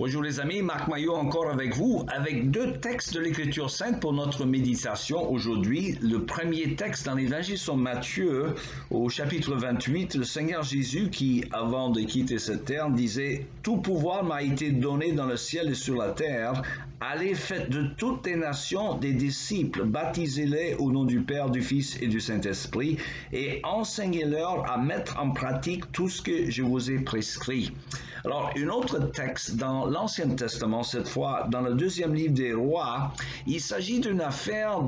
Bonjour les amis, Marc Maillot encore avec vous, avec deux textes de l'Écriture sainte pour notre méditation aujourd'hui. Le premier texte dans l'Évangile selon Matthieu, au chapitre 28, le Seigneur Jésus qui, avant de quitter cette terre, disait « Tout pouvoir m'a été donné dans le ciel et sur la terre. Allez, faites de toutes les nations des disciples, baptisez-les au nom du Père, du Fils et du Saint-Esprit, et enseignez-leur à mettre en pratique tout ce que je vous ai prescrit. » Alors, un autre texte dans l'Ancien Testament, cette fois dans le deuxième livre des Rois, il s'agit d'une affaire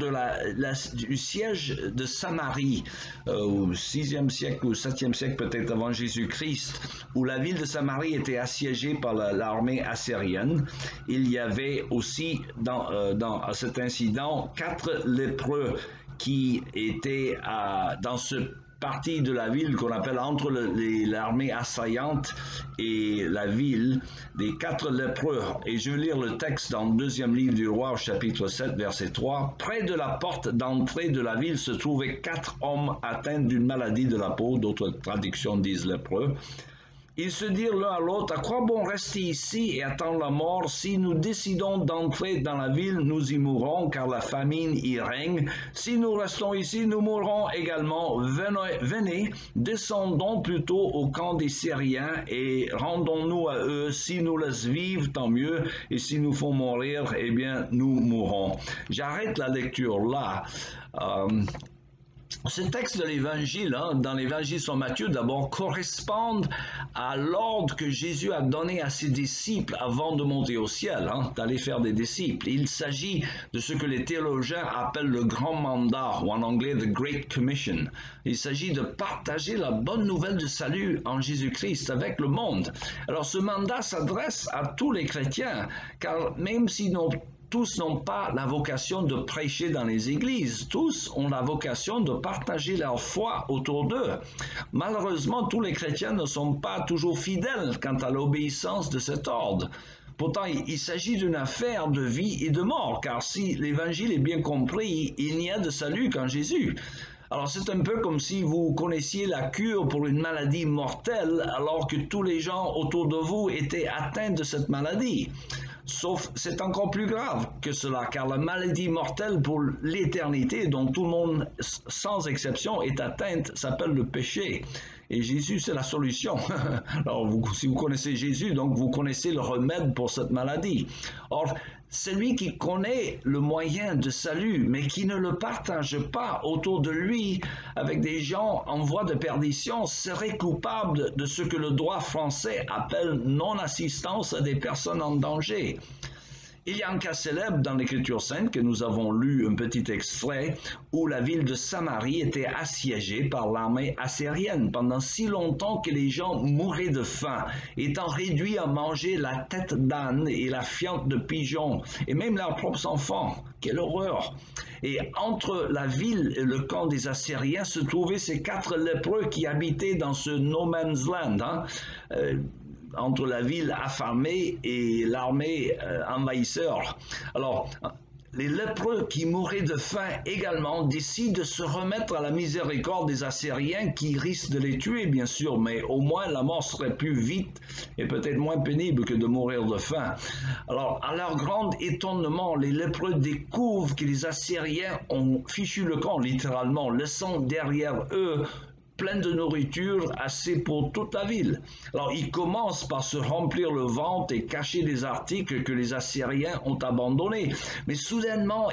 du siège de Samarie, au 6e siècle ou 7e siècle peut-être avant Jésus-Christ, où la ville de Samarie était assiégée par l'armée assyrienne. Il y avait aussi à cet incident 4 lépreux qui étaient dans ce partie de la ville qu'on appelle entre l'armée assaillante et la ville, des 4 lépreux. Et je vais lire le texte dans le deuxième livre du roi au chapitre 7, verset 3. Près de la porte d'entrée de la ville se trouvaient 4 hommes atteints d'une maladie de la peau, d'autres traductions disent lépreux. Ils se dirent l'un à l'autre, « À quoi bon rester ici et attendre la mort? Si nous décidons d'entrer dans la ville, nous y mourrons, car la famine y règne. Si nous restons ici, nous mourrons également. Venez, descendons plutôt au camp des Syriens et rendons-nous à eux. Si nous laissent vivre, tant mieux, et si nous font mourir, eh bien, nous mourrons. » J'arrête la lecture là. Ce texte de l'Évangile, dans l'Évangile selon Matthieu, d'abord, correspondent à l'ordre que Jésus a donné à ses disciples avant de monter au ciel, d'aller faire des disciples. Il s'agit de ce que les théologiens appellent le grand mandat, ou en anglais, the Great Commission. Il s'agit de partager la bonne nouvelle du salut en Jésus-Christ avec le monde. Alors ce mandat s'adresse à tous les chrétiens, car même si tous n'ont pas la vocation de prêcher dans les églises. Tous ont la vocation de partager leur foi autour d'eux. Malheureusement, tous les chrétiens ne sont pas toujours fidèles quant à l'obéissance de cet ordre. Pourtant, il s'agit d'une affaire de vie et de mort, car si l'Évangile est bien compris, il n'y a de salut qu'en Jésus. Alors c'est un peu comme si vous connaissiez la cure pour une maladie mortelle alors que tous les gens autour de vous étaient atteints de cette maladie. Sauf c'est encore plus grave que cela, car la maladie mortelle pour l'éternité dont tout le monde, sans exception, est atteinte s'appelle le péché. Et Jésus, c'est la solution. Alors, si vous connaissez Jésus, donc vous connaissez le remède pour cette maladie. Or, celui qui connaît le moyen de salut, mais qui ne le partage pas autour de lui avec des gens en voie de perdition, serait coupable de ce que le droit français appelle non-assistance à des personnes en danger. Il y a un cas célèbre dans l'Écriture sainte que nous avons lu un petit extrait où la ville de Samarie était assiégée par l'armée assyrienne pendant si longtemps que les gens mouraient de faim, étant réduits à manger la tête d'âne et la fiente de pigeon, et même leurs propres enfants. Quelle horreur! Et entre la ville et le camp des Assyriens se trouvaient ces 4 lépreux qui habitaient dans ce no man's land, entre la ville affamée et l'armée envahisseur. Alors, les lépreux qui mouraient de faim également décident de se remettre à la miséricorde des Assyriens qui risquent de les tuer, bien sûr, mais au moins la mort serait plus vite et peut-être moins pénible que de mourir de faim. Alors, à leur grand étonnement, les lépreux découvrent que les Assyriens ont fichu le camp, littéralement, laissant derrière eux plein de nourriture, assez pour toute la ville. Alors, ils commencent par se remplir le ventre et cacher les articles que les Assyriens ont abandonnés. Mais soudainement,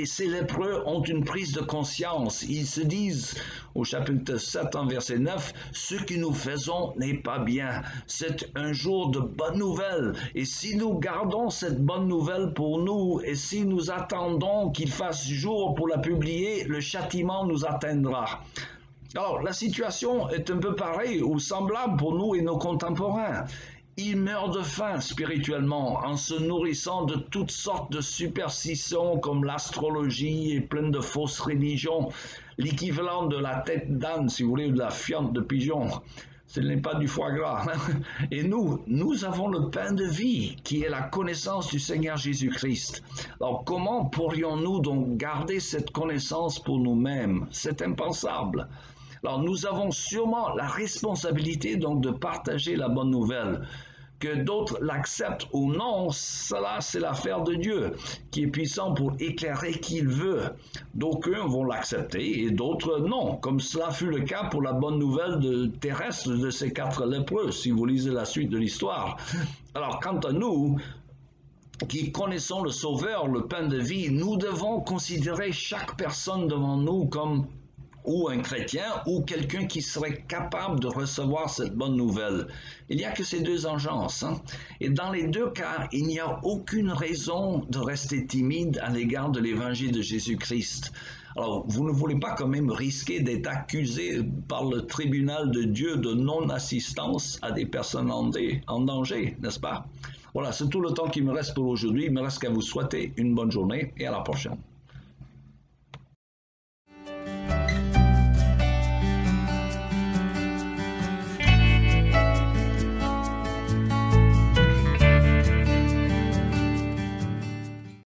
ces lépreux ont une prise de conscience. Ils se disent, au chapitre 7, verset 9, « Ce que nous faisons n'est pas bien. C'est un jour de bonne nouvelle. Et si nous gardons cette bonne nouvelle pour nous, et si nous attendons qu'il fasse jour pour la publier, le châtiment nous atteindra. » Alors, la situation est un peu pareille ou semblable pour nous et nos contemporains. Ils meurent de faim spirituellement en se nourrissant de toutes sortes de superstitions comme l'astrologie et plein de fausses religions, l'équivalent de la tête d'âne, si vous voulez, ou de la fiente de pigeon. Ce n'est pas du foie gras. Et nous avons le pain de vie, qui est la connaissance du Seigneur Jésus-Christ. Alors, comment pourrions-nous donc garder cette connaissance pour nous-mêmes? C'est impensable. Alors, nous avons sûrement la responsabilité donc de partager la bonne nouvelle. Que d'autres l'acceptent ou non, cela c'est l'affaire de Dieu, qui est puissant pour éclairer qui il veut. D'aucuns vont l'accepter et d'autres non, comme cela fut le cas pour la bonne nouvelle terrestre de ces 4 lépreux, si vous lisez la suite de l'histoire. Alors quant à nous, qui connaissons le Sauveur, le pain de vie, nous devons considérer chaque personne devant nous comme ou un chrétien, ou quelqu'un qui serait capable de recevoir cette bonne nouvelle. Il n'y a que ces 2 engences. Et dans les 2 cas, il n'y a aucune raison de rester timide à l'égard de l'évangile de Jésus-Christ. Alors, vous ne voulez pas quand même risquer d'être accusé par le tribunal de Dieu de non-assistance à des personnes en danger, n'est-ce pas? Voilà, c'est tout le temps qu'il me reste pour aujourd'hui. Il me reste qu'à vous souhaiter une bonne journée et à la prochaine.